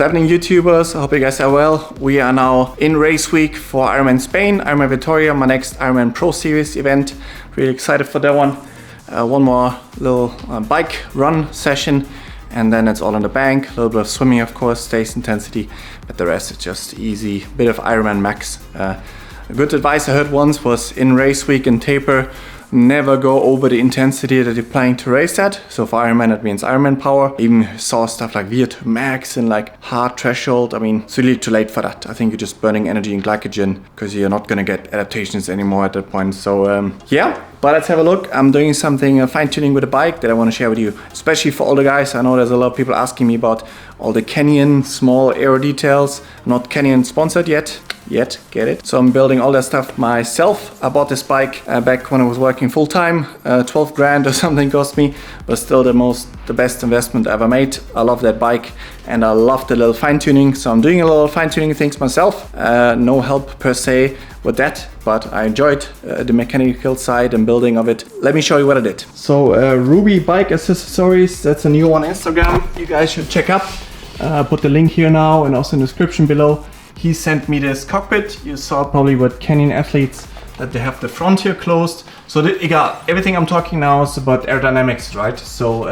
What's happening, YouTubers? I hope you guys are well. We are now in race week for Ironman Spain, Ironman Vitoria, my next Ironman Pro Series event. Really excited for that one. One more little bike run session, and then it's all in the bank. A little bit of swimming, of course, stays intensity, but the rest is just easy. Bit of Ironman max. A good advice I heard once was in race week and taper, never go over the intensity that you're planning to race at. So for Ironman, that means Ironman power. Even saw stuff like VO2 max and like hard threshold. I mean, it's really too late for that. I think you're just burning energy and glycogen because you're not going to get adaptations anymore at that point. So yeah, but let's have a look. I'm doing something fine-tuning with the bike that I want to share with you, especially for all the guys. I know there's a lot of people asking me about all the Canyon small aero details. Not Canyon sponsored yet, get it? So I'm building all that stuff myself. I bought this bike back when I was working full-time. 12 grand or something cost me, but still the best investment I ever made. I love that bike and I love the little fine-tuning. So I'm doing a little fine-tuning things myself. No help per se with that, but I enjoyed the mechanical side and building of it. Let me show you what I did. So Ruby Bike Accessories, that's a new one on Instagram. You guys should check up. Put the link here now and also in the description below. He sent me this cockpit. You saw probably with Canyon athletes that they have the front here closed. So everything I'm talking now is about aerodynamics, right? So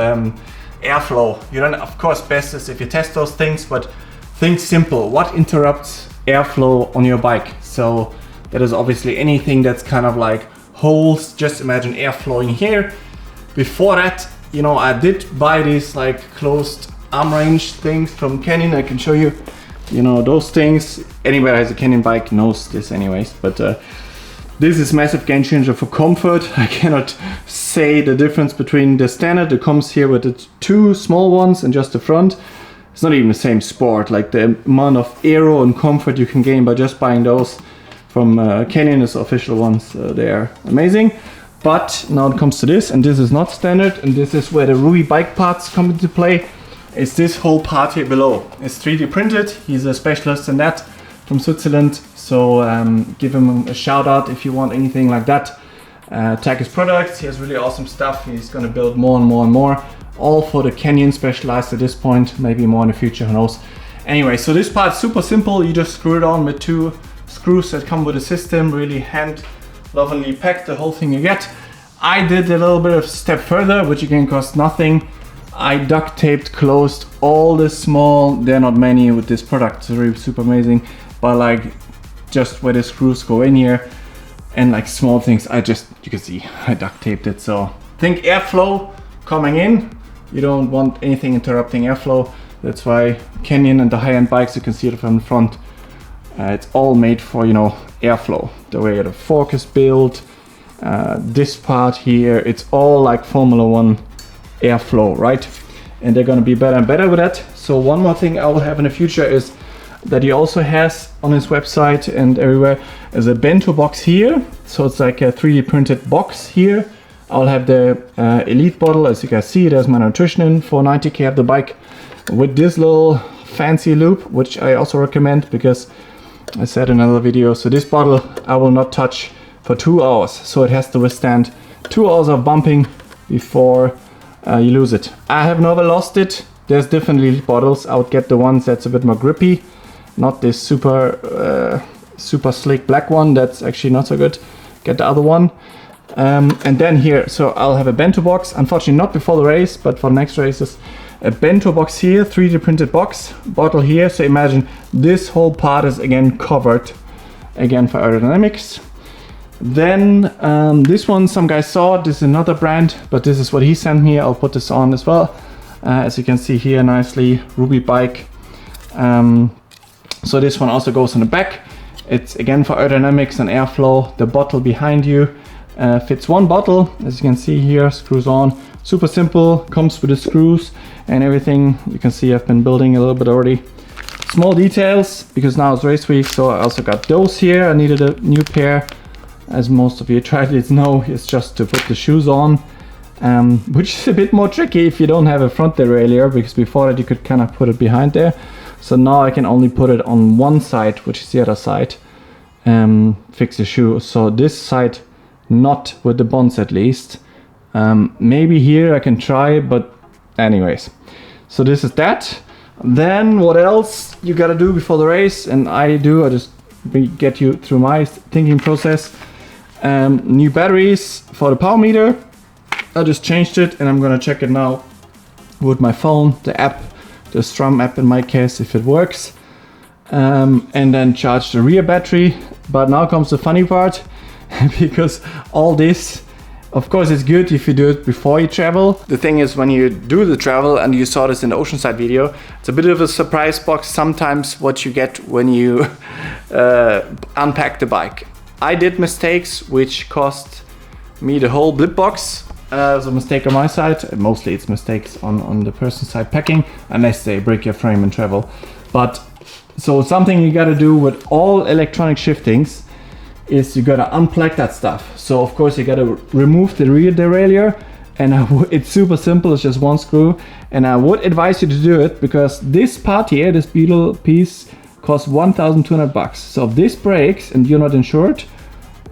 airflow. You don't, of course, best is if you test those things, but think simple. What interrupts airflow on your bike? So that is obviously anything that's kind of like holes. Just imagine air flowing here. Before that, you know, I did buy these like closed arm range things from Canyon. I can show you. You know, those things, anybody who has a Canyon bike knows this anyways, but this is massive game changer for comfort. I cannot say the difference between the standard that comes here with the two small ones and just the front. It's not even the same sport. Like the amount of aero and comfort you can gain by just buying those from Canyon is official ones. They are amazing. But now it comes to this, and this is not standard, and this is where the Ruby bike parts come into play. It's this whole part here below. It's 3D printed. He's a specialist in that from Switzerland. So give him a shout out if you want anything like that. Tag his products. He has really awesome stuff. He's going to build more and more and more. All for the Canyon specialized at this point. Maybe more in the future, who knows. Anyway, so this part's super simple. You just screw it on with two screws that come with the system. Really hand lovingly packed the whole thing you get. I did a little bit of step further, which again cost nothing. I duct taped closed all the small, there are not many with this product, it's really super amazing, but like just where the screws go in here and like small things, you can see I duct taped it. So think airflow coming in, you don't want anything interrupting airflow. That's why Canyon and the high-end bikes, you can see it from the front, it's all made for, you know, airflow. The way the fork is built, this part here, it's all like Formula One airflow, right? And they're going to be better and better with that. So one more thing I will have in the future is that he also has on his website and everywhere is a bento box here. So it's like a 3D printed box here. I'll have the Elite bottle, as you guys see. There's my nutrition in for 90k of the bike with this little fancy loop, which I also recommend because I said in another video. So this bottle I will not touch for 2 hours. So it has to withstand 2 hours of bumping before you lose it. I have never lost it. There's different Elite bottles. I would get the ones that's a bit more grippy, not this super slick black one. That's actually not so good. Get the other one. And then here, so I'll have a bento box. Unfortunately, not before the race, but for the next races, a bento box here, 3D printed box, bottle here. So imagine this whole part is again covered, again for aerodynamics. Then this one, some guys saw it. This is another brand, but this is what he sent me. I'll put this on as well. As you can see here nicely, Ruby bike. So this one also goes in the back. It's again for aerodynamics and airflow. The bottle behind you fits one bottle, as you can see here, screws on. Super simple, comes with the screws and everything. You can see I've been building a little bit already. Small details, because now it's race week, so I also got those here. I needed a new pair. As most of you triathletes know, it's just to put the shoes on, which is a bit more tricky if you don't have a front derailleur, because before that you could kind of put it behind there. So now I can only put it on one side, which is the other side, fix the shoe. So this side, not with the bonds at least. Maybe here I can try, but anyways. So this is that. Then what else you gotta do before the race, and I just get you through my thinking process. New batteries for the power meter. I just changed it and I'm gonna check it now with my phone, the app, the Strum app in my case, if it works. And then charge the rear battery. But now comes the funny part, because all this, of course, it's good if you do it before you travel. The thing is, when you do the travel, and you saw this in the Oceanside video, it's a bit of a surprise box sometimes what you get when you unpack the bike. I did mistakes which cost me the whole blip box. It was a mistake on my side. Mostly it's mistakes on the person's side packing, unless they break your frame and travel. But so something you gotta do with all electronic shiftings is you gotta unplug that stuff. So of course you gotta remove the rear derailleur, and it's super simple, it's just one screw. And I would advise you to do it because this part here, this beetle piece, costs 1,200 bucks. So if this breaks and you're not insured,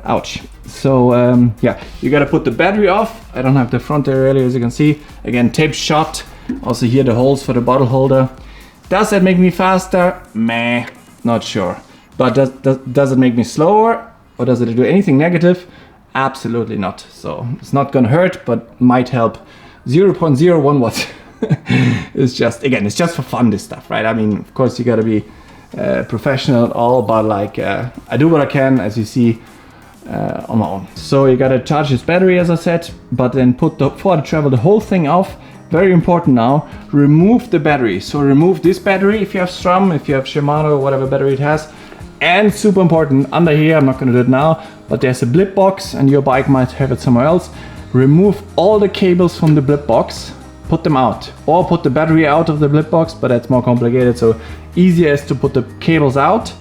ouch. So yeah, you gotta put the battery off. I don't have the front derailleur, as you can see. Again, tape shut. Also here the holes for the bottle holder. Does that make me faster? Meh, not sure. But does it make me slower? Or does it do anything negative? Absolutely not. So it's not gonna hurt, but might help. 0.01 watts. It's just, again, it's just for fun, this stuff, right? I mean, of course you gotta be professional at all, but like I do what I can, as you see, on my own. So you gotta charge this battery, as I said, but then put for the travel the whole thing off. Very important now, remove the battery. So remove this battery if you have Strum, if you have Shimano, whatever battery it has. And super important, under here, I'm not gonna do it now, but there's a blip box and your bike might have it somewhere else. Remove all the cables from the blip box, put them out. Or put the battery out of the blip box, but that's more complicated. So easier is to put the cables out.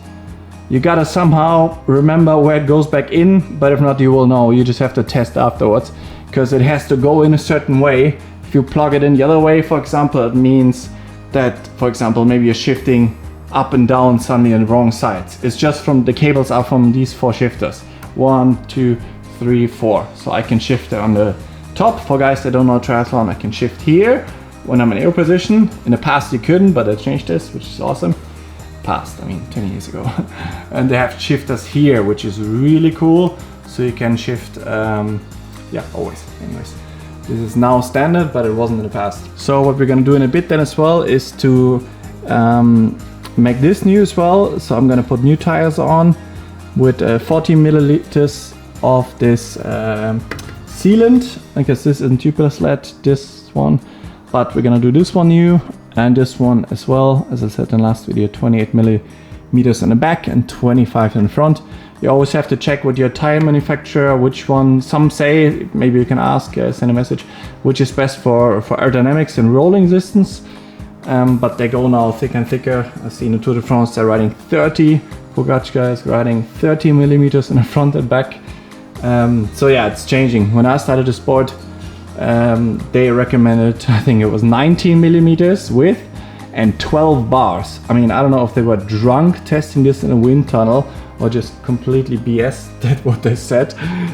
You gotta somehow remember where it goes back in, but if not, you will know. You just have to test afterwards, because it has to go in a certain way. If you plug it in the other way, for example, it means that, for example, maybe you're shifting up and down suddenly on the wrong sides. It's just from the cables are from these 4 shifters. 1, 2, 3, 4. So I can shift on the top. For guys that don't know triathlon, I can shift here when I'm in air position. In the past you couldn't, but I changed this, which is awesome. Past, I mean 20 years ago. And they have shifters here, which is really cool. So you can shift, yeah, always. Anyways, this is now standard, but it wasn't in the past. So what we're gonna do in a bit then as well is to make this new as well. So I'm gonna put new tires on with 40 milliliters of this sealant. I guess this isn't tubular sled, this one, but we're gonna do this one new and this one as well. As I said in the last video, 28 millimeters in the back and 25 in the front. You always have to check with your tire manufacturer which one. Some say, maybe you can ask, send a message, which is best for aerodynamics and rolling resistance. But they go now thicker and thicker. I see in the Tour de France they're riding 30. Pogačar is riding 30 millimeters in the front and back. So yeah, it's changing. When I started the sport, they recommended, I think it was 19 millimeters width and 12 bars. I mean, I don't know if they were drunk testing this in a wind tunnel or just completely BS. That's what they said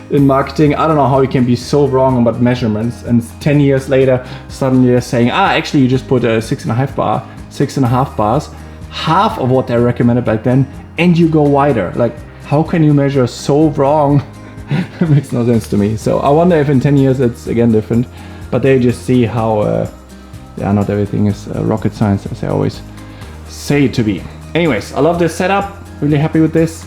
in marketing. I don't know how you can be so wrong about measurements, and 10 years later suddenly they're saying, actually you just put a 6.5 bars, half of what they recommended back then, and you go wider. Like, how can you measure so wrong? It makes no sense to me. So I wonder if in 10 years it's again different, but they just see how yeah, not everything is rocket science, as I always say it to be. Anyways, I love this setup, really happy with this.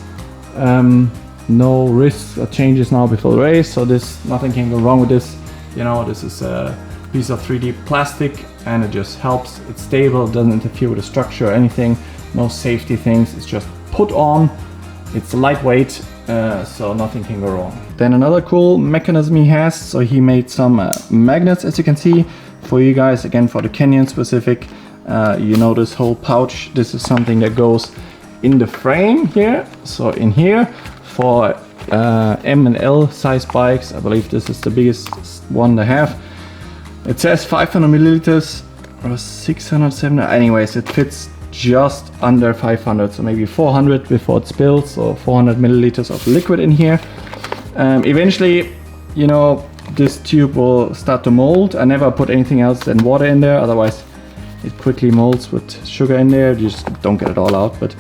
No risks or changes now before the race, so nothing can go wrong with this. You know, this is a piece of 3D plastic and it just helps. It's stable, it doesn't interfere with the structure or anything. No safety things, it's just put on. It's lightweight, so nothing can go wrong. Then another cool mechanism he has, so he made some magnets, as you can see, for you guys, again for the Canyon specific. You know, this whole pouch, this is something that goes in the frame here. So in here for M and L size bikes, I believe this is the biggest one they have. It says 500 milliliters or 670. Anyways, it fits just under 500, so maybe 400 before it spills, so 400 milliliters of liquid in here. Eventually, you know, this tube will start to mold. I never put anything else than water in there, otherwise it quickly molds with sugar in there. You just don't get it all out, but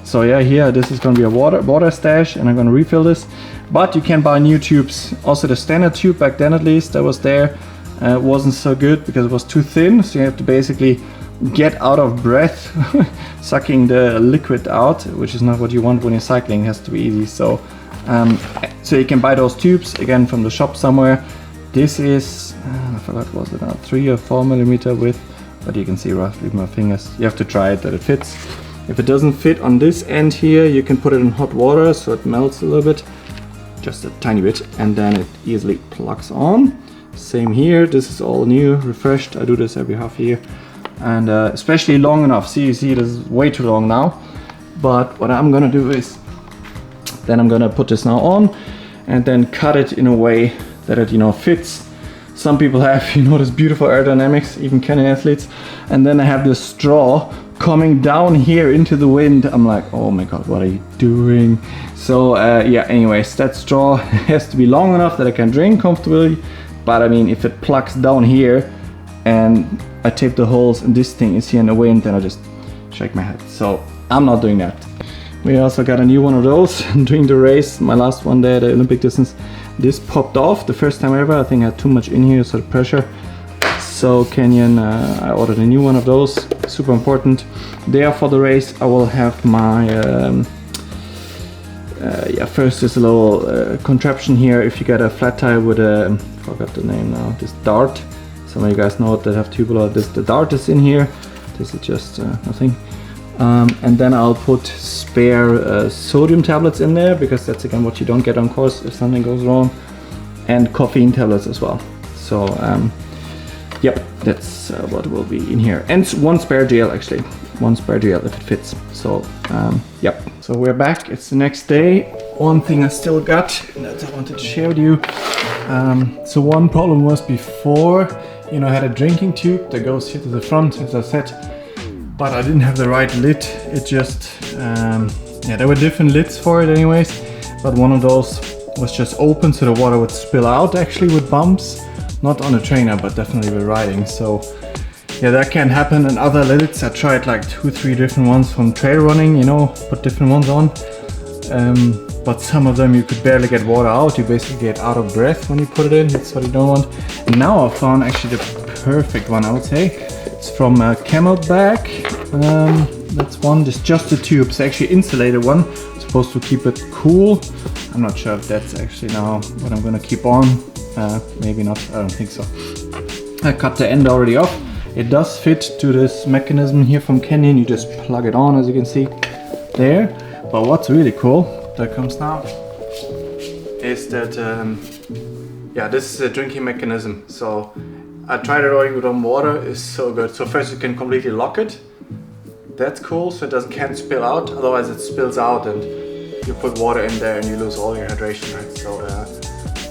so yeah, here this is going to be a water stash, and I'm going to refill this. But you can buy new tubes. Also the standard tube back then, at least, that was there, wasn't so good because it was too thin, so you have to basically get out of breath sucking the liquid out, which is not what you want when you're cycling. It has to be easy. So so you can buy those tubes again from the shop somewhere. This is I forgot, was it now 3 or 4 millimeter width, but you can see roughly with my fingers. You have to try it that it fits. If it doesn't fit on this end here, you can put it in hot water so it melts a little bit, just a tiny bit, and then it easily plugs on. Same here, this is all new, refreshed. I do this every half year, and especially long enough. See, you see this is way too long now, but what I'm gonna do is then I'm gonna put this now on and then cut it in a way that it, you know, fits. Some people have, you know, this beautiful aerodynamics, even Canyon athletes, and then I have this straw coming down here into the wind. I'm like, oh my god, what are you doing? So yeah, anyways, that straw has to be long enough that I can drink comfortably, but I mean, if it plugs down here and I tape the holes and this thing is here in the wind, then I just shake my head. So I'm not doing that. We also got a new one of those during the race, my last one there, the Olympic distance. This popped off the first time ever. I think I had too much in here, so the pressure. So Canyon, I ordered a new one of those, super important. There for the race I will have my, yeah, first is a little contraption here. If you get a flat tire with a, forgot the name now, this dart. Some of you guys know it that have tubular, the dart is in here. This is just nothing. And then I'll put spare sodium tablets in there, because that's again what you don't get on course if something goes wrong. And caffeine tablets as well. So yep, that's what will be in here. And one spare gel, actually. One spare gel if it fits. So, yep. So we're back. It's the next day. One thing I still got that I wanted to share with you. So one problem was before, you know, I had a drinking tube that goes here to the front, as I said, but I didn't have the right lid. It just, yeah, there were different lids for it anyways, but one of those was just open so the water would spill out, actually, with bumps. Not on a trainer, but definitely with riding. So yeah, that can happen. And other lids, I tried like 2-3 different ones from trail running, you know, put different ones on. But some of them you could barely get water out. You basically get out of breath when you put it in. That's what you don't want. And now I found actually the perfect one, I would say. It's from Camelback. That's one, just the tube. It's actually insulated one. It's supposed to keep it cool. I'm not sure if that's actually now what I'm gonna keep on. Maybe not, I don't think so. I cut the end already off. It does fit to this mechanism here from Canyon. You just plug it on, as you can see there. But what's really cool, that comes now, is that, yeah, this is a drinking mechanism. So I tried it already with warm water, it's so good. So first you can completely lock it. That's cool, so it can't spill out. Otherwise it spills out and you put water in there and you lose all your hydration, right? So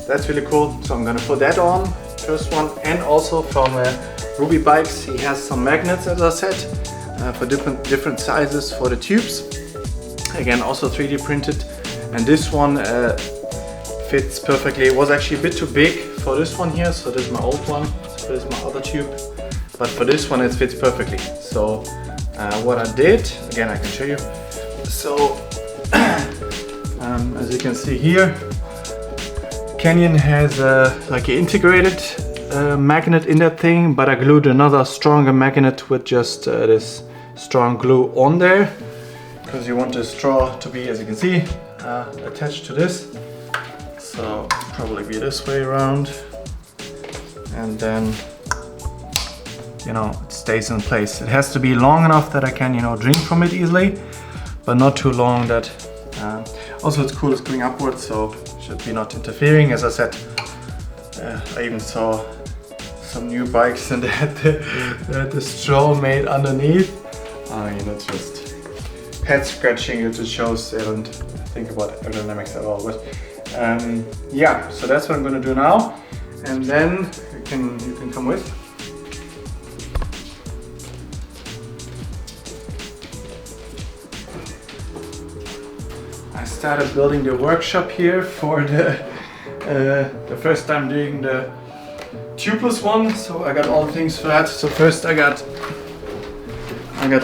that's really cool. So I'm gonna put that on, first one. And also from Ruby Bikes, he has some magnets, as I said, for different sizes for the tubes. Again, also 3D printed. And this one fits perfectly. It was actually a bit too big for this one here. So this is my old one, so this is my other tube. But for this one it fits perfectly. So what I did, again I can show you. So as you can see here, Canyon has like an integrated magnet in that thing, but I glued another stronger magnet with just this strong glue on there, because you want the straw to be, as you can see, attached to this. So probably be this way around, and then, you know, it stays in place. It has to be long enough that I can, you know, drink from it easily, but not too long that. Also, it's cool, it's going upwards, so should be not interfering. As I said, I even saw some new bikes and they had the straw made underneath. I mean, it's just head scratching. It just shows they don't think about aerodynamics at all. But yeah, so that's what I'm going to do now, and then you can come with. I started building the workshop here for the first time doing the tubeless one, so I got all the things for that. So first I got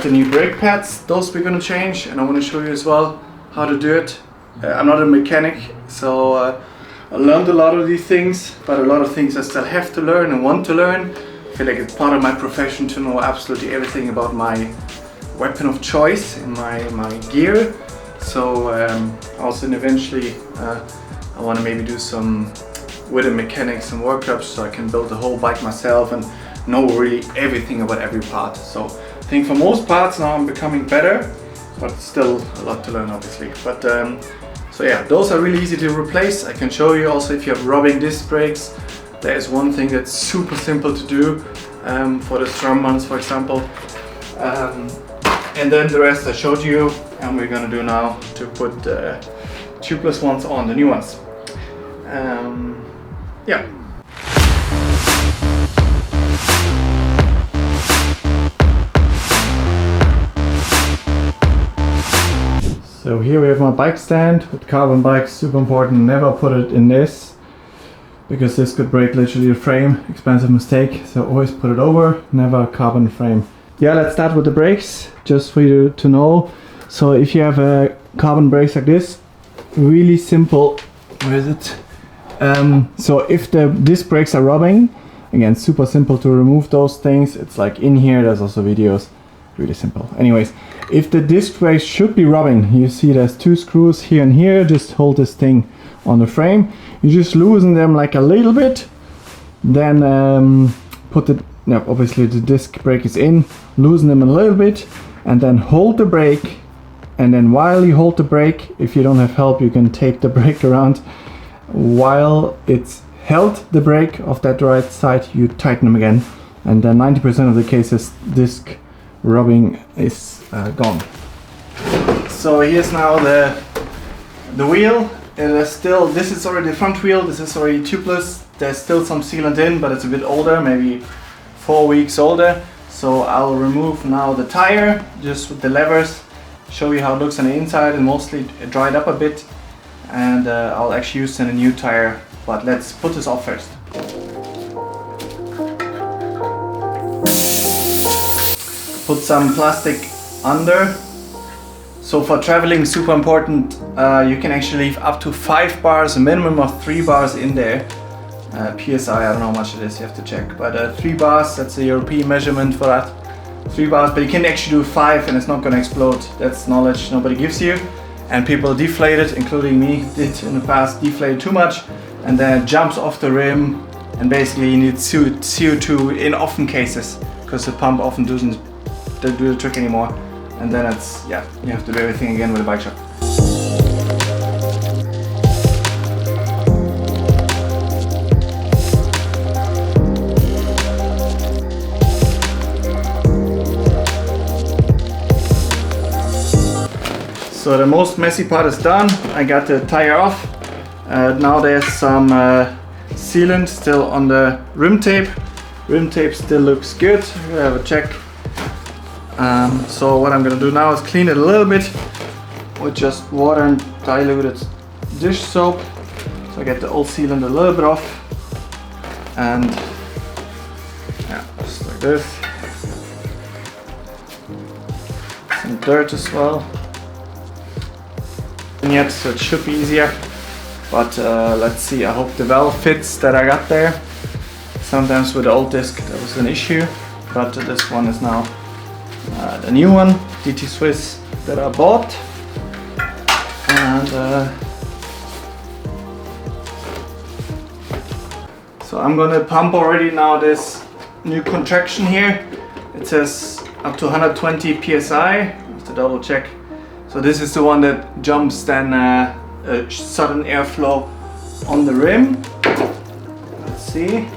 the new brake pads. Those we're gonna change, and I want to show you as well how to do it. I'm not a mechanic, so I learned a lot of these things, but a lot of things I still have to learn and want to learn. I feel like it's part of my profession to know absolutely everything about my weapon of choice and my gear. So also eventually I want to maybe do some with a mechanic, some workshops, so I can build the whole bike myself and know really everything about every part. So I think for most parts now I'm becoming better, but still a lot to learn obviously. But so yeah, those are really easy to replace. I can show you also if you have rubbing disc brakes. There is one thing that's super simple to do for the strum ones, for example. And then the rest I showed you, and we're gonna do now to put tubeless ones on, the new ones. Yeah. So here we have my bike stand with carbon bikes, super important. Never put it in this, because this could break literally the frame. Expensive mistake, so always put it over, never carbon frame. Yeah, let's start with the brakes, just for you to know. So if you have a carbon brakes like this, really simple. Where is it? So if the disc brakes are rubbing, again, super simple to remove those things. It's like in here, there's also videos, really simple. Anyways, if the disc brakes should be rubbing, you see there's two screws here and here, just hold this thing on the frame. You just loosen them like a little bit, then put it, now obviously the disc brake is in, loosen them a little bit, and then hold the brake. And then while you hold the brake, if you don't have help, you can take the brake around. While it's held the brake of that right side, you tighten them again. And then 90% of the cases, disc rubbing is gone. So here's now the wheel. It is still, this is already the front wheel, this is already tubeless. There's still some sealant in, but it's a bit older, maybe 4 weeks older. So I'll remove now the tire, just with the levers, show you how it looks on the inside, and mostly dried up a bit. And I'll actually use then a new tire, but let's put this off first. Put some plastic under. So for traveling, super important, you can actually leave up to 5 bars, a minimum of 3 bars in there. PSI, I don't know how much it is, you have to check, but 3 bars, that's a European measurement for that. 3 bars, but you can actually do 5 and it's not going to explode. That's knowledge nobody gives you. And people deflate it, including me, did in the past, deflate too much, and then it jumps off the rim, and basically you need CO2 in often cases, because the pump often doesn't do the trick anymore. And then it's, yeah, you have to do everything again with a bike shop. So the most messy part is done. I got the tire off. Now there's some sealant still on the rim tape. Rim tape still looks good. We'll have a check. So what I'm gonna do now is clean it a little bit with just water and diluted dish soap. So I get the old sealant a little bit off. And yeah, just like this. Some dirt as well. Yet, so it should be easier, but let's see. I hope the valve fits that I got there. Sometimes with the old disc that was an issue, but this one is now the new one, DT Swiss, that I bought. And so I'm gonna pump already now this new contraction here. It says up to 120 PSI. I have to double check. So this is the one that jumps then a sudden airflow on the rim. Let's see.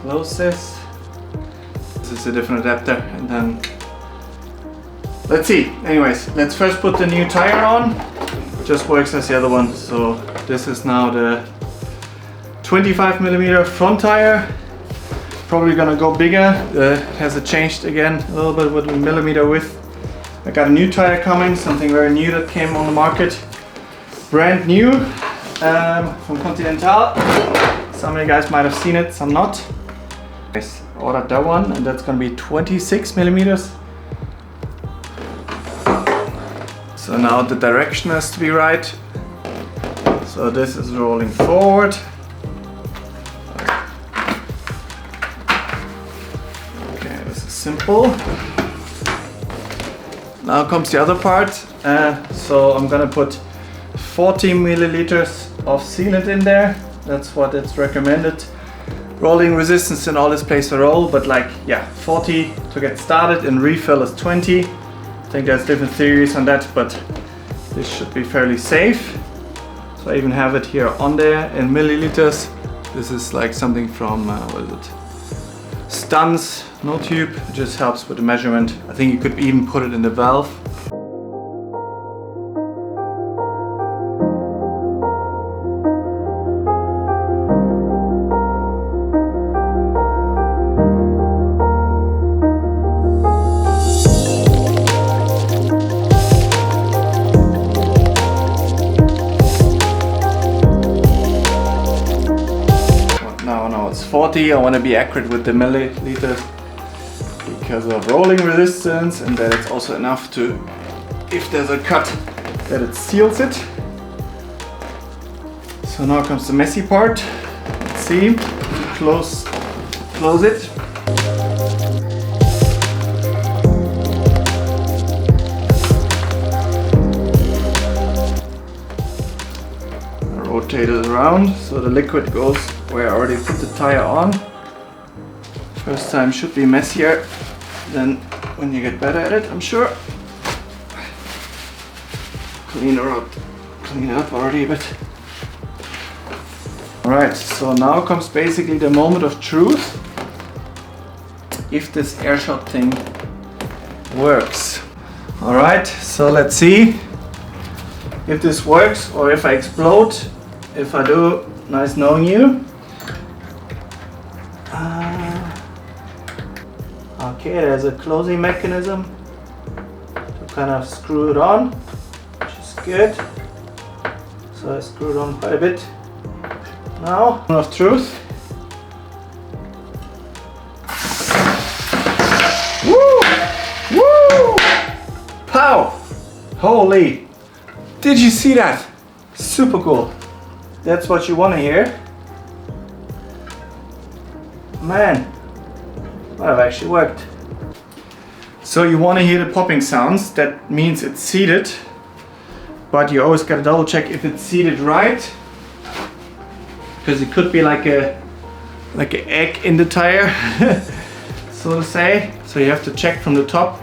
Close this. This is a different adapter, and then let's see. Anyways, let's first put the new tire on. Just works as the other one. So this is now the 25mm front tire. probably gonna go bigger. Has it changed again a little bit with the millimeter width. I got a new tire coming, something very new that came on the market. Brand new from Continental. Some of you guys might have seen it, some not. I ordered that one, and that's gonna be 26 millimeters. So now the direction has to be right. So this is rolling forward. Okay, this is simple. Now comes the other part. So I'm gonna put 40 milliliters of sealant in there. That's what it's recommended. Rolling resistance and all this plays a role, but like, yeah, 40 to get started, and refill is 20. I think there's different theories on that, but this should be fairly safe. So I even have it here on there in milliliters. This is like something from, what is it? Stuns, no tube, it just helps with the measurement. I think you could even put it in the valve. Now it's 40. I want to be accurate with the milliliters because of rolling resistance, and that it's also enough to, if there's a cut, that it seals it. So now comes the messy part. Let's see. Close it. Rotate it around so the liquid goes where I already put the tire on. First time should be messier than when you get better at it, I'm sure. Clean it up already a bit. Alright, so now comes basically the moment of truth. If this airshot thing works. Alright, so let's see if this works or if I explode. If I do, nice knowing you. Okay, there's a closing mechanism to kind of screw it on, which is good. So I screwed on quite a bit. Now, moment of truth. Woo! Woo! Pow! Holy! Did you see that? Super cool. That's what you want to hear. Man, that have actually worked. So you want to hear the popping sounds. That means it's seated, but you always got to double check if it's seated right, because it could be like an egg in the tire, so to say. So you have to check from the top.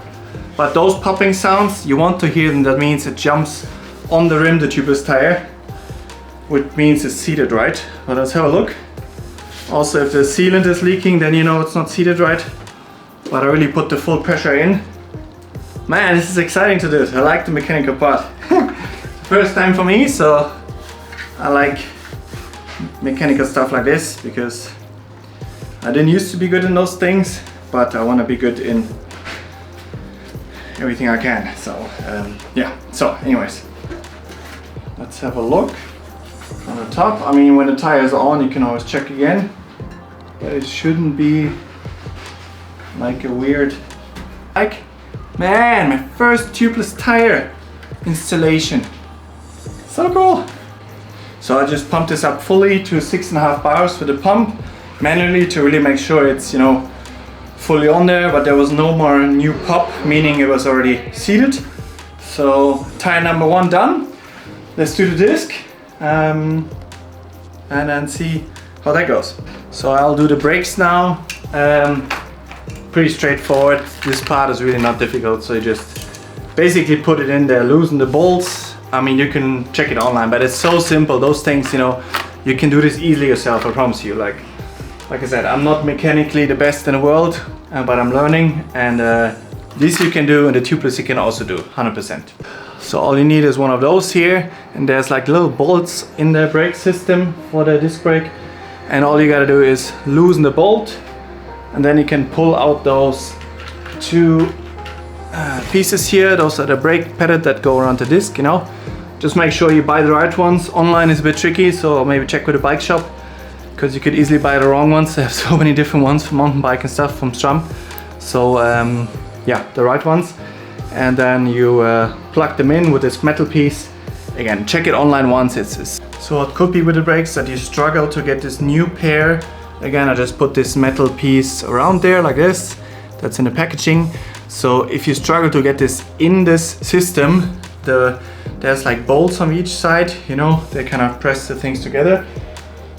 But those popping sounds, you want to hear them. That means it jumps on the rim, the tubeless tire, which means it's seated right. But let's have a look. Also, if the sealant is leaking, then you know it's not seated right. But I really put the full pressure in. Man, this is exciting to do. I like the mechanical part. First time for me, so I like mechanical stuff like this because I didn't used to be good in those things, but I want to be good in everything I can. So yeah. So anyways, let's have a look on the top. I mean, when the tire is on, you can always check again, but it shouldn't be like a weird, like, man, my first tubeless tire installation. So cool. So I just pumped this up fully to 6.5 bars with the pump manually to really make sure it's, you know, fully on there, but there was no more new pop, meaning it was already seated. So tire number 1 done. Let's do the disc and then see how that goes. So I'll do the brakes now. Pretty straightforward. This part is really not difficult, so you just basically put it in there, loosen the bolts. I mean, you can check it online, but it's so simple. Those things, you know, you can do this easily yourself, I promise you. Like I said, I'm not mechanically the best in the world, but I'm learning, and this you can do, and the tubeless you can also do, 100%. So all you need is one of those here, and there's like little bolts in the brake system for the disc brake, and all you gotta do is loosen the bolt, and then you can pull out those two pieces here. Those are the brake padded that go around the disc, you know. Just make sure you buy the right ones. Online is a bit tricky, so maybe check with a bike shop, because you could easily buy the wrong ones. They have so many different ones for mountain bike and stuff from SRAM. So yeah, the right ones. And then you plug them in with this metal piece. Again, check it online once. So it could be with the brakes that you struggle to get this new pair. Again, I just put this metal piece around there like this. That's in the packaging. So if you struggle to get this in this system, there's like bolts on each side, you know, they kind of press the things together.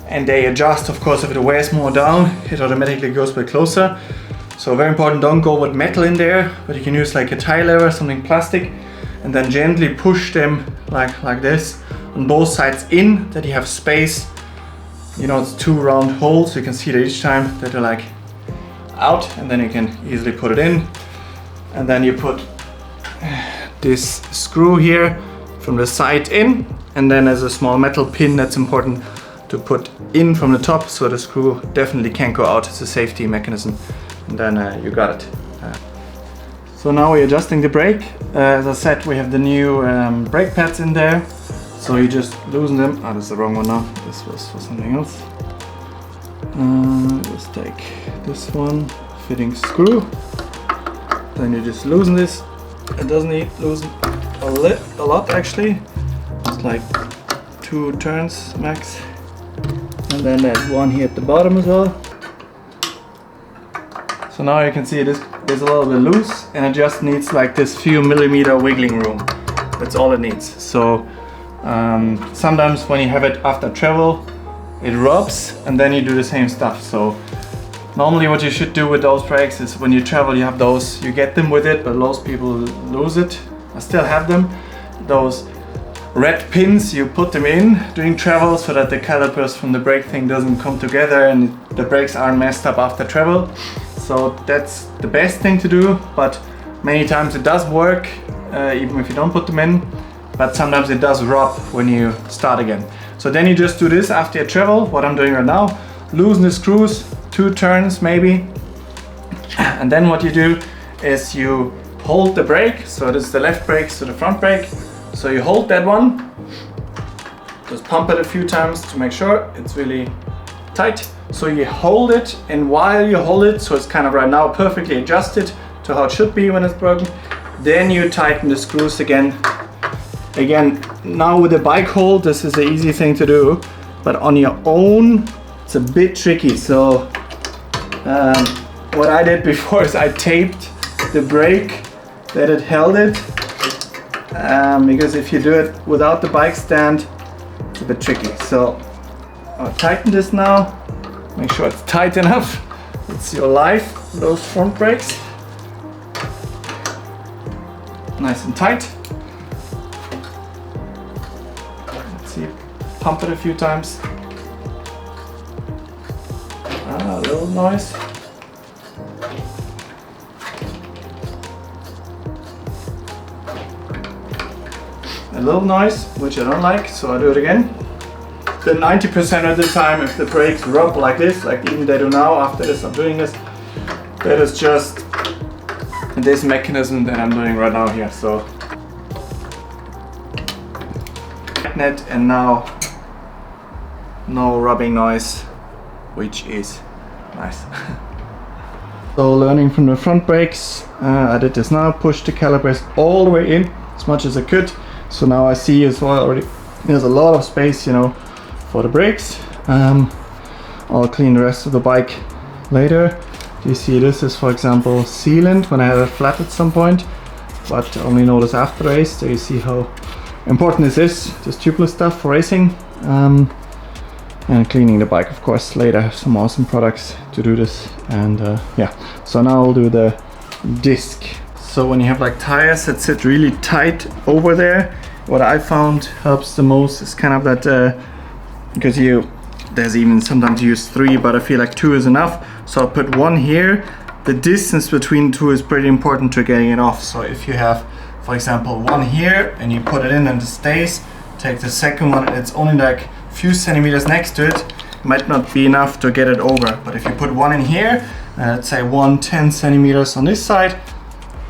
And they adjust, of course, if it wears more down, it automatically goes a bit closer. So very important, don't go with metal in there, but you can use like a tie lever, something plastic, and then gently push them like this on both sides in, that you have space. You know, it's two round holes, you can see that each time that they're like out, and then you can easily put it in. And then you put this screw here from the side in, and then there's a small metal pin that's important to put in from the top, so the screw definitely can't go out. It's a safety mechanism, and then you got it. So now we're adjusting the brake. As I said, we have the new brake pads in there, so you just loosen them. Oh, that's the wrong one now. This was for something else. Just take this one, fitting screw. Then you just loosen this. It doesn't need loosen a lot actually. It's like 2 turns max. And then there's one here at the bottom as well. So now you can see this is a little bit loose, and it just needs like this few millimeter wiggling room. That's all it needs. So sometimes when you have it after travel, it rubs, and then you do the same stuff. So normally what you should do with those brakes is when you travel, you have those, you get them with it, but most people lose it. I still have them. Those red pins, you put them in during travel so that the calipers from the brake thing doesn't come together and the brakes aren't messed up after travel. So that's the best thing to do, but many times it does work, even if you don't put them in, but sometimes it does rub when you start again. So then you just do this after you travel, what I'm doing right now, loosen the screws, 2 turns maybe, and then what you do is you hold the brake. So this is the left brake to the front brake. So you hold that one, just pump it a few times to make sure it's really tight. So you hold it, and while you hold it, so it's kind of right now perfectly adjusted to how it should be when it's broken, then you tighten the screws again. Again, now with the bike hold, this is an easy thing to do, but on your own, it's a bit tricky. So what I did before is I taped the brake that it held it, because if you do it without the bike stand, it's a bit tricky. So I'll tighten this now, make sure it's tight enough. It's your life, those front brakes. Nice and tight. Let's see, pump it a few times. A little noise. A little noise, which I don't like, so I'll do it again. Then 90% of the time, if the brakes rub like this, like even they do now, after this I'm doing this, that is just this mechanism that I'm doing right now here. So net, and now no rubbing noise, which is nice. So learning from the front brakes, I did this now, push the calipers all the way in as much as I could. So now I see as well already there's a lot of space, you know, for the brakes. I'll clean the rest of the bike later. You see this is, for example, sealant when I have it flat at some point, but only notice after race. So you see how important this tubeless stuff for racing. And cleaning the bike, of course, later. I have some awesome products to do this. And yeah, so now I'll do the disc. So when you have like tires that sit really tight over there, what I found helps the most is kind of that, because there's even sometimes you use 3, but I feel like 2 is enough. So I'll put 1 here. The distance between 2 is pretty important to getting it off. So if you have, for example, 1 here and you put it in and it stays, take the second one and it's only like a few centimeters next to it, might not be enough to get it over. But if you put 1 in here let's say 10 centimeters on this side,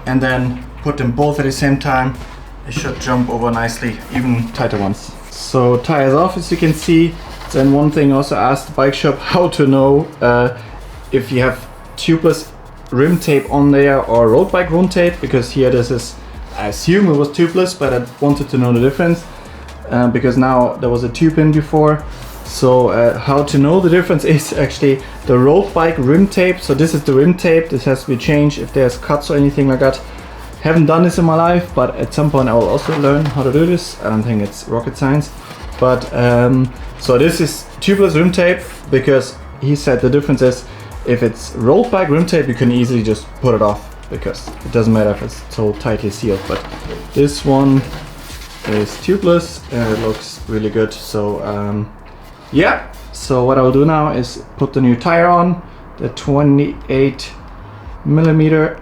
and then put them both at the same time. It should jump over nicely, even tighter ones. So tires off, as you can see. Then one thing also asked the bike shop how to know if you have tubeless rim tape on there or road bike rim tape, because here this is, I assume it was tubeless, but I wanted to know the difference because now there was a tube in before. So how to know the difference is actually the road bike rim tape. So this is the rim tape. This has to be changed if there's cuts or anything like that. Haven't done this in my life, but at some point I will also learn how to do this. I don't think it's rocket science, but so this is tubeless rim tape, because he said the difference is if it's road bike rim tape, you can easily just put it off because it doesn't matter if it's so tightly sealed. But this one is tubeless and it looks really good. So yeah, so what I will do now is put the new tire on, the 28 millimeter.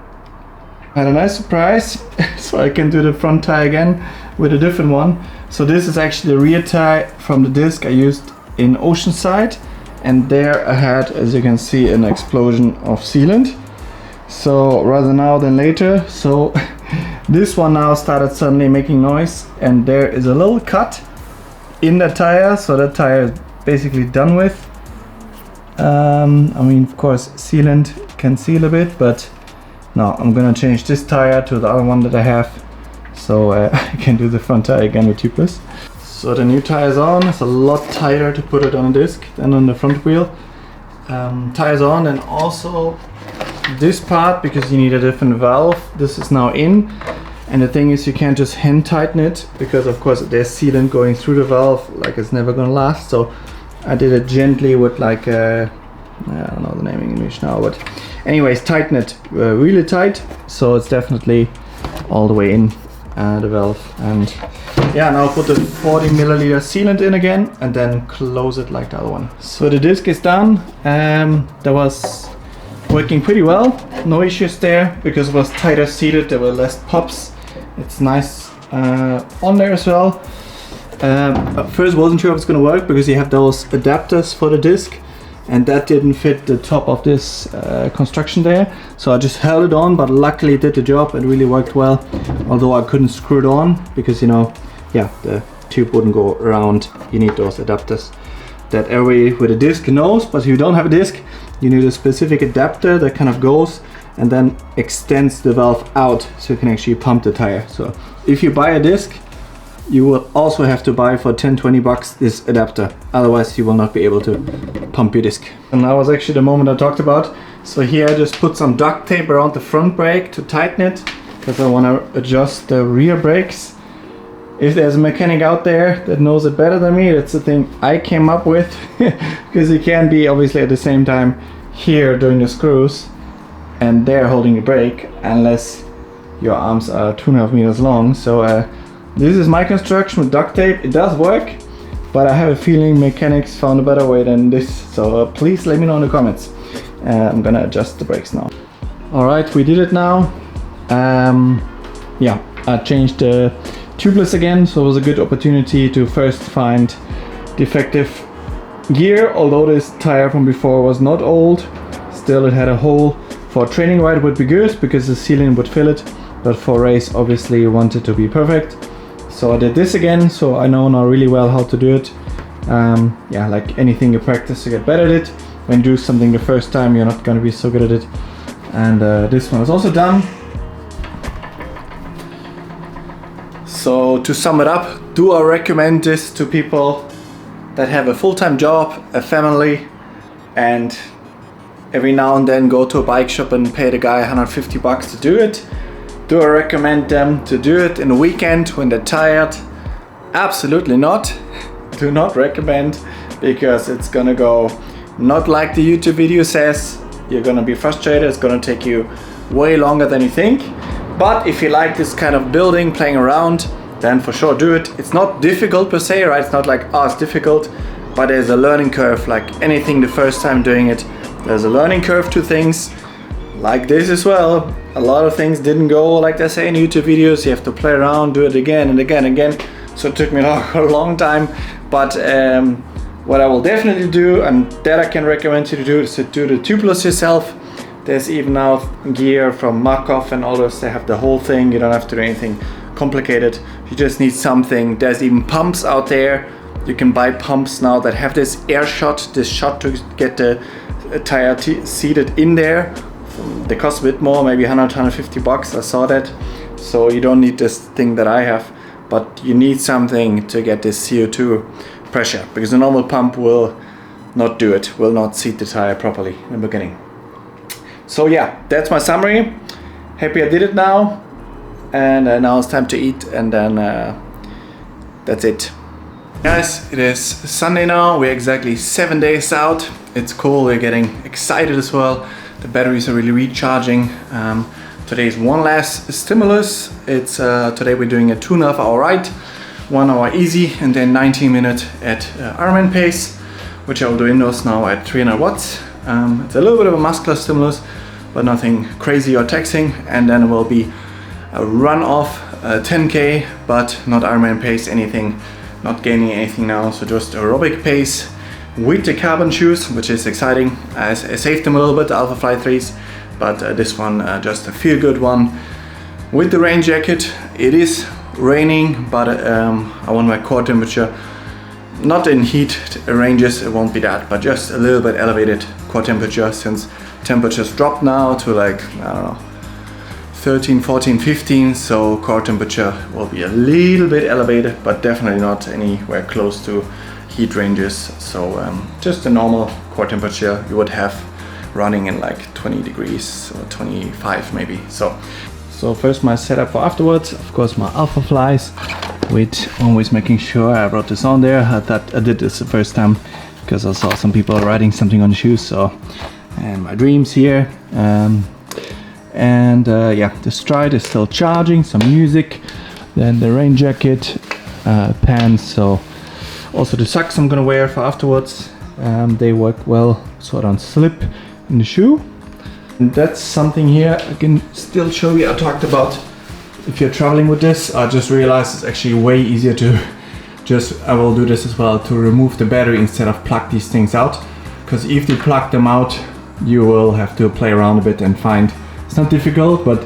Had a nice surprise, so I can do the front tire again with a different one. So this is actually the rear tire from the disc I used in Oceanside, and there I had, as you can see, an explosion of sealant. So rather now than later. So this one now started suddenly making noise, and there is a little cut in the tire, so that tire is basically done with. I mean, of course, sealant can seal a bit, but now I'm gonna change this tire to the other one that I have, so I can do the front tire again with tubeless. So the new tire is on. It's a lot tighter to put it on a disc than on the front wheel. Tire's on, and also this part, because you need a different valve, this is now in. And the thing is, you can't just hand tighten it, because of course there's sealant going through the valve, like it's never gonna last. So I did it gently with like I don't know the name in English now, but anyways, tighten it really tight, so it's definitely all the way in the valve. And yeah, now put the 40 milliliter sealant in again, and then close it like the other one. So the disc is done. That was working pretty well, no issues there, because it was tighter seated, there were less pops. It's nice on there as well. At first wasn't sure if it's gonna work, because you have those adapters for the disc, and that didn't fit the top of this construction there. So I just held it on, but luckily it did the job. It really worked well, although I couldn't screw it on because, you know, yeah, the tube wouldn't go around. You need those adapters that everybody with a disc knows, but if you don't have a disc, you need a specific adapter that kind of goes and then extends the valve out so you can actually pump the tire. So if you buy a disc, you will also have to buy for 10-20 bucks this adapter, otherwise you will not be able to pump your disc. And that was actually the moment I talked about. So here I just put some duct tape around the front brake to tighten it, because I want to adjust the rear brakes. If there's a mechanic out there that knows it better than me, that's the thing I came up with, because you can't be obviously at the same time here doing the screws and there holding the brake unless your arms are 2.5 meters long. So this is my construction with duct tape. It does work, but I have a feeling mechanics found a better way than this. So please let me know in the comments. I'm gonna adjust the brakes now. All right, we did it now. Yeah, I changed the tubeless again, so it was a good opportunity to first find defective gear. Although this tire from before was not old, still it had a hole. For a training ride it would be good because the sealant would fill it, but for race obviously you want it to be perfect. So I did this again, so I know now really well how to do it. Yeah, like anything you practice to get better at it. When you do something the first time, you're not going to be so good at it. And this one is also done. So to sum it up, do I recommend this to people that have a full-time job, a family, and every now and then go to a bike shop and pay the guy 150 bucks to do it? Do I recommend them to do it in the weekend when they're tired? Absolutely not. Do not recommend, because it's gonna go not like the YouTube video says. You're gonna be frustrated, it's gonna take you way longer than you think. But if you like this kind of building, playing around, then for sure do it. It's not difficult per se, right? It's not like, oh, it's difficult, but there's a learning curve. Like anything the first time doing it, there's a learning curve to things. Like this as well. A lot of things didn't go like they say in YouTube videos. You have to play around, do it again and again and again. So it took me a long time. But what I will definitely do, and that I can recommend you to do, is to do the tubeless yourself. There's even now gear from Markov and all those. They have the whole thing. You don't have to do anything complicated. You just need something. There's even pumps out there. You can buy pumps now that have this air shot, this shot to get the tire seated in there. They cost a bit more, maybe 150 bucks. I saw that. So you don't need this thing that I have, but you need something to get this CO2 pressure, because the normal pump will not do it, will not seat the tire properly in the beginning. So yeah, that's my summary. Happy I did it now, and now it's time to eat, and then that's it. Guys, it is Sunday now. We're exactly 7 days out. It's cool, we're getting excited as well. The batteries are really recharging. Today is one last stimulus. It's today we're doing a 2.5 hour ride, 1 hour easy, and then 19 minutes at Ironman pace, which I will do indoors now at 300 watts. It's a little bit of a muscular stimulus, but nothing crazy or taxing. And then it will be a run off 10k, but not Ironman pace, anything, not gaining anything now. So just aerobic pace with the carbon shoes, which is exciting. I saved them a little bit, the Alpha Fly 3s, but this one just a feel good one. With the rain jacket, it is raining, but I want my core temperature not in heat ranges, it won't be that, but just a little bit elevated core temperature, since temperatures dropped now to like, I don't know, 13, 14, 15, so core temperature will be a little bit elevated, but definitely not anywhere close to heat ranges. So just a normal core temperature you would have running in like 20 degrees or 25 maybe. So first my setup for afterwards, of course my Alpha Flies, with always making sure I wrote this on there. I thought I did this the first time because I saw some people writing something on the shoes. So, and my Dreams here. Yeah, the Stride is still charging, some music, then the rain jacket, pants, so also the socks I'm gonna wear for afterwards. They work well so I don't slip in the shoe. And that's something here I can still show you. I talked about if you're traveling with this, I just realized it's actually way easier to I will do this as well, to remove the battery instead of plug these things out, because if you plug them out you will have to play around a bit and find, it's not difficult, but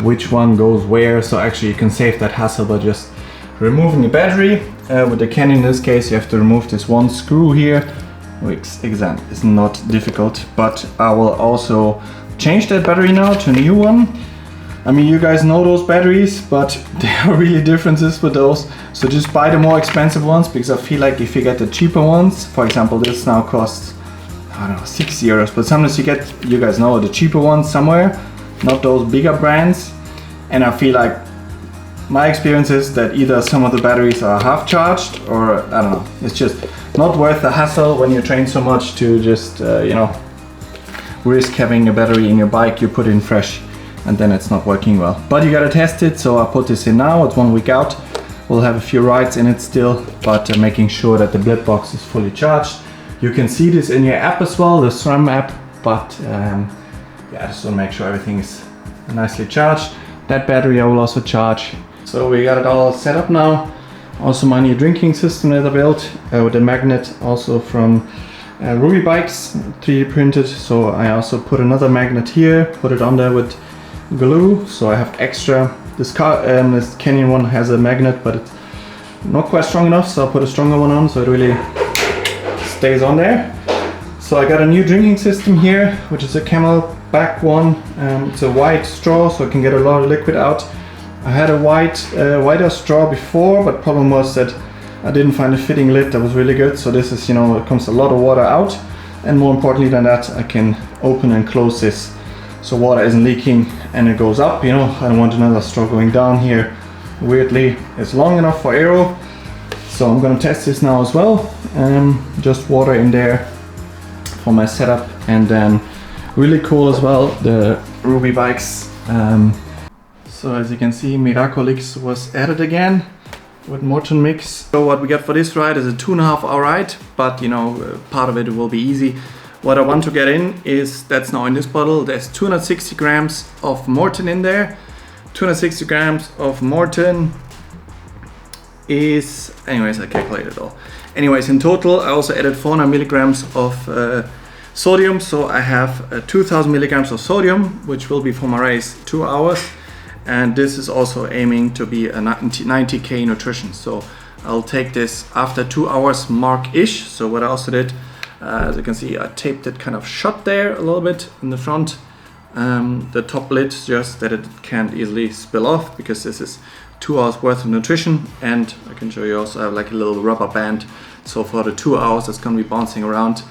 which one goes where. So actually you can save that hassle by just removing the battery. With the Canon in this case you have to remove this one screw here, which is not difficult, but I will also change that battery now to a new one. I mean, you guys know those batteries, but there are really differences with those. So just buy the more expensive ones, because I feel like if you get the cheaper ones, for example, this now costs, I don't know, 6 euros, but sometimes you guys know the cheaper ones somewhere, not those bigger brands. And I feel like my experience is that either some of the batteries are half charged, or I don't know, it's just not worth the hassle when you train so much to just, you know, risk having a battery in your bike you put in fresh and then it's not working well. But you gotta test it, so I put this in now. It's 1 week out. We'll have a few rides in it still, but making sure that the blip box is fully charged. You can see this in your app as well, the SRAM app, but yeah, just to make sure everything is nicely charged. That battery I will also charge. So we got it all set up now. Also my new drinking system that I built with a magnet, also from Ruby Bikes, 3D printed. So I also put another magnet here, put it on there with glue, so I have extra. This Canyon one has a magnet, but it's not quite strong enough, so I'll put a stronger one on so it really stays on there. So I got a new drinking system here, which is a Camelback one. It's a white straw, so I can get a lot of liquid out. I had a wider straw before, but problem was that I didn't find a fitting lid that was really good. So this is, you know, it comes a lot of water out, and more importantly than that, I can open and close this so water isn't leaking and it goes up. You know, I don't want another straw going down here. Weirdly, it's long enough for aero, so I'm gonna test this now as well. Just water in there for my setup, and then really cool as well, the Ruby Bikes. So as you can see, Miracolix was added again with Morton Mix. So what we got for this ride is a 2.5 hour ride, but you know, part of it will be easy. What I want to get in is, that's now in this bottle, there's 260 grams of Morton in there. 260 grams of Morton is, anyways, I calculated it all. Anyways, in total, I also added 400 milligrams of sodium. So I have 2000 milligrams of sodium, which will be for my race 2 hours. And this is also aiming to be a 90k nutrition. So I'll take this after 2 hours mark-ish. So what I also did, as you can see, I taped it kind of shut there a little bit in the front. The top lid, just that it can't easily spill off, because this is 2 hours worth of nutrition. And I can show you also I have like a little rubber band. So for the 2 hours it's going to be bouncing around.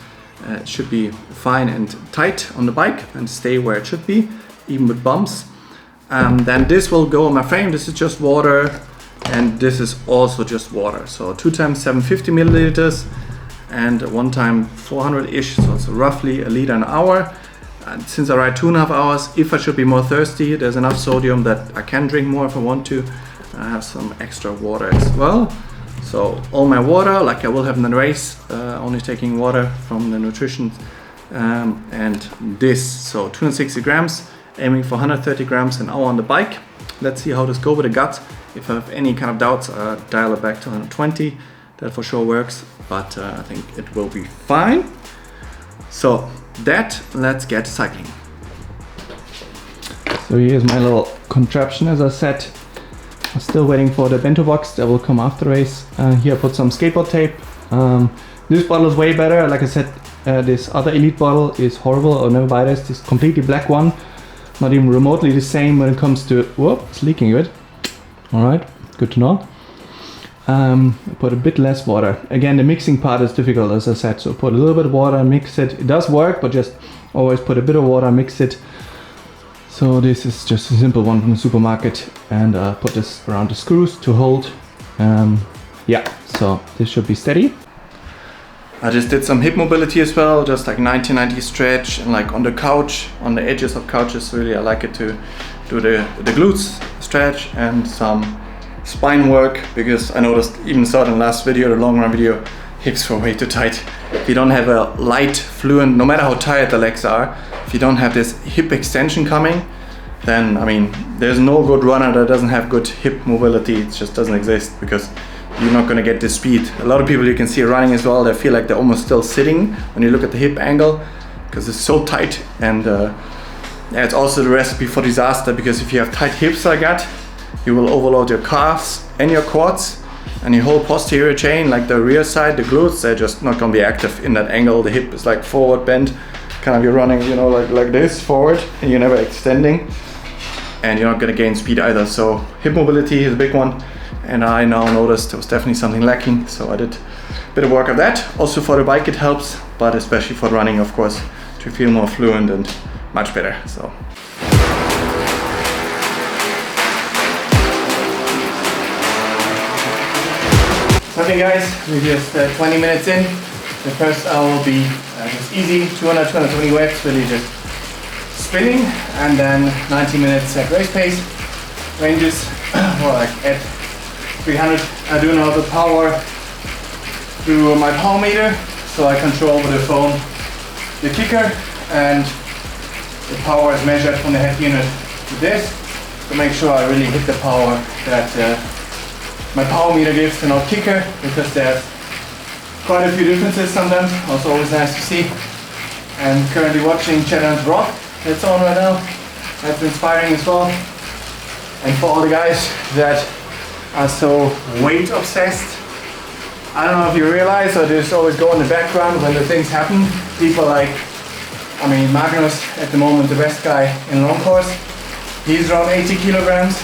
It should be fine and tight on the bike and stay where it should be, even with bumps. Then this will go on my frame. This is just water, and this is also just water. So 2 times 750 milliliters and 1 time 400-ish, so it's roughly a liter an hour. And since I ride 2.5 hours, if I should be more thirsty, there's enough sodium that I can drink more if I want to. I have some extra water as well. So all my water, like I will have in the race, only taking water from the nutrition. And this, so 260 grams, aiming for 130 grams an hour on the bike. Let's see how this goes with the gut. If I have any kind of doubts, I'll dial it back to 120. That for sure works, but I think it will be fine. So let's get cycling. So here's my little contraption. As I said, I'm still waiting for the bento box that will come after the race. Here I put some skateboard tape. This bottle is way better. Like I said, this other Elite bottle is horrible. I'll never buy this. This completely black one. Not even remotely the same when it comes to, whoop, it's leaking a bit. All right, good to know. Put a bit less water. Again, the mixing part is difficult, as I said. So put a little bit of water and mix it. It does work, but just always put a bit of water, mix it. So this is just a simple one from the supermarket, and put this around the screws to hold. Yeah, so this should be steady. I just did some hip mobility as well, just like 90-90 stretch, and like on the couch, on the edges of couches, really I like it to do the glutes stretch and some spine work, because I noticed, even saw it in the last video, the long run video, hips were way too tight. If you don't have a light, fluent, no matter how tired the legs are, if you don't have this hip extension coming, then I mean, there's no good runner that doesn't have good hip mobility. It just doesn't exist, because you're not going to get this speed. A lot of people you can see running as well, they feel like they're almost still sitting when you look at the hip angle, because it's so tight. And yeah, it's also the recipe for disaster, because if you have tight hips like that, you will overload your calves and your quads, and your whole posterior chain, like the rear side, the glutes, they're just not going to be active in that angle. The hip is like forward bent, kind of you're running, you know, like this forward, and you're never extending, and you're not going to gain speed either. So hip mobility is a big one. And I now noticed there was definitely something lacking, so I did a bit of work of that. Also for the bike it helps, but especially for running, of course, to feel more fluent and much better. So. Okay guys, we're just 20 minutes in. The first hour will be just easy, 220 watts, really just spinning, and then 90 minutes at race pace. Ranges, or like at 300. I do now the power through my power meter, so I control with the phone the kicker, and the power is measured from the head unit to this to make sure I really hit the power that my power meter gives to our kicker, because there's quite a few differences sometimes. Also always nice to see. And currently watching Challenge Rock, that's on right now. That's inspiring as well. And for all the guys that are so weight obsessed, I don't know if you realize, or just always go in the background when the things happen. People like, I mean, Magnus at the moment, the best guy in long course, he's around 80 kilograms.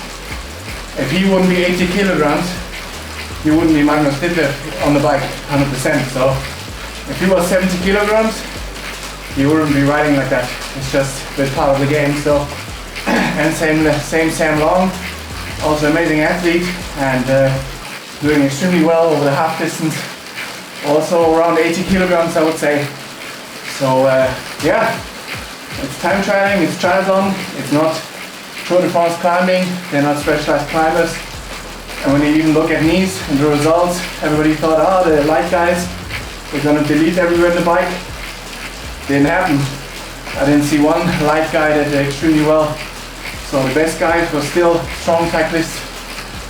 If he wouldn't be 80 kilograms, he wouldn't be Magnus Dittler on the bike 100%. So if he was 70 kilograms, he wouldn't be riding like that. It's just a bit part of the game. So, and same Sam Long, also amazing athlete, and doing extremely well over the half distance. Also around 80 kilograms, I would say. So yeah, it's time trialing, it's triathlon, it's not Tour de France climbing, they're not specialized climbers. And when you even look at knees and the results, everybody thought, oh, the light guys, we're gonna delete everywhere in the bike. Didn't happen. I didn't see one light guy that did extremely well. So the best guys were still strong cyclists,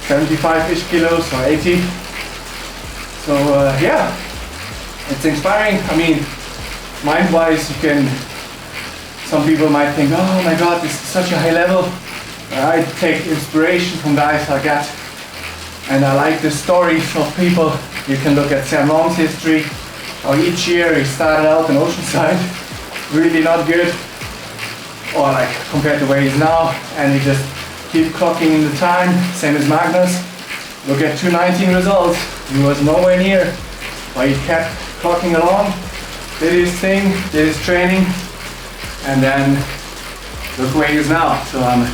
75-ish kilos or 80. So yeah, it's inspiring. I mean, mind-wise, some people might think, oh my god, this is such a high level. I take inspiration from guys like that, and I like the stories of people. You can look at Sam Long's history, how each year he started out in Oceanside, really not good, or like compared to where he is now, and he just keep clocking in the time, same as Magnus. Look at 2:19 results, he was nowhere near, but he kept clocking along, did his thing, did his training, and then look where he is now. So I'm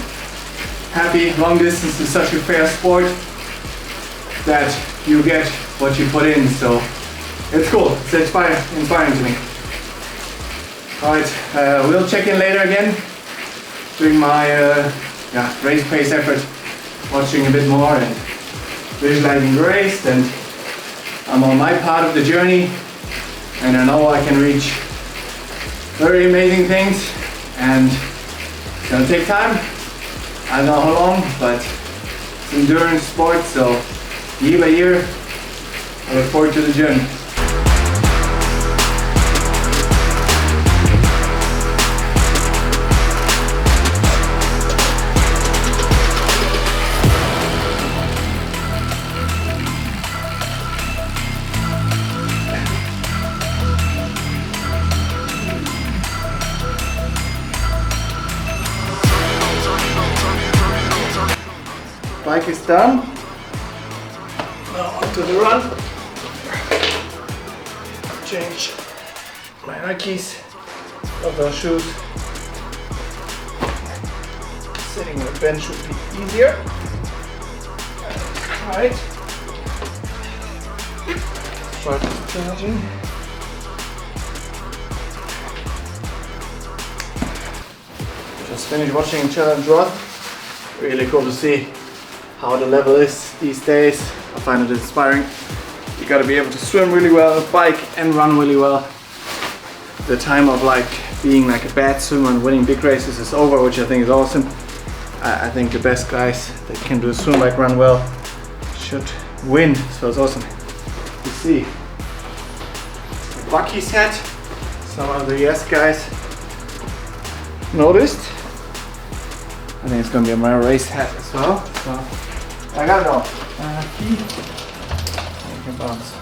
happy. Long distance is such a fair sport that you get what you put in, so it's cool. It's inspiring to me. Alright, we'll check in later again, doing my race pace effort, watching a bit more and visualizing the race, and I'm on my part of the journey, and I know I can reach very amazing things, and it's gonna take time. I don't know how long, but it's endurance sport, so year by year, I look forward to the journey. Bike is done. Now onto the run. Change my Nikes, other shoes. Sitting on the bench would be easier. Alright. Start charging. Just finished watching Challenge Run. Really cool to see how the level is these days. I find it inspiring. You gotta be able to swim really well, bike and run really well. The time of like being like a bad swimmer and winning big races is over, which I think is awesome. I think the best guys that can do swim, bike, run well should win, so it's awesome. You see Bucky's hat, some of the US guys noticed. I think it's gonna be my race hat as well. So I got it all. I can bounce.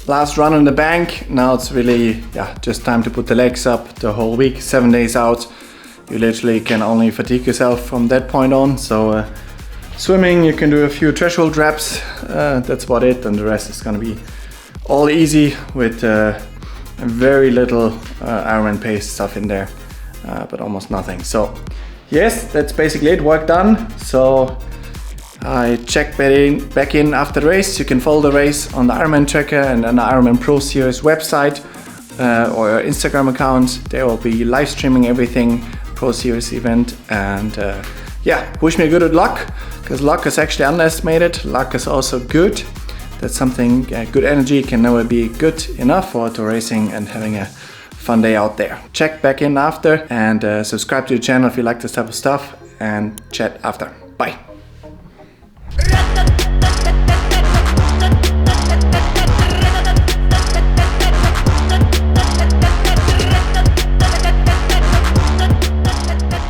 last run in the bank. Now it's really, just time to put the legs up the whole week, 7 days out. You literally can only fatigue yourself from that point on. So swimming, you can do a few threshold reps. That's about it. And the rest is gonna be all easy with very little Ironman pace stuff in there, but almost nothing. So yes, that's basically it, work done. So I check back in after the race. You can follow the race on the Ironman tracker and on the Ironman Pro Series website or Instagram account. They will be live streaming everything Pro Series event. And wish me good luck, because luck is actually underestimated. Luck is also good. That's something, good energy can never be good enough for auto racing and having a fun day out there. Check back in after and subscribe to the channel if you like this type of stuff, and chat after. Bye.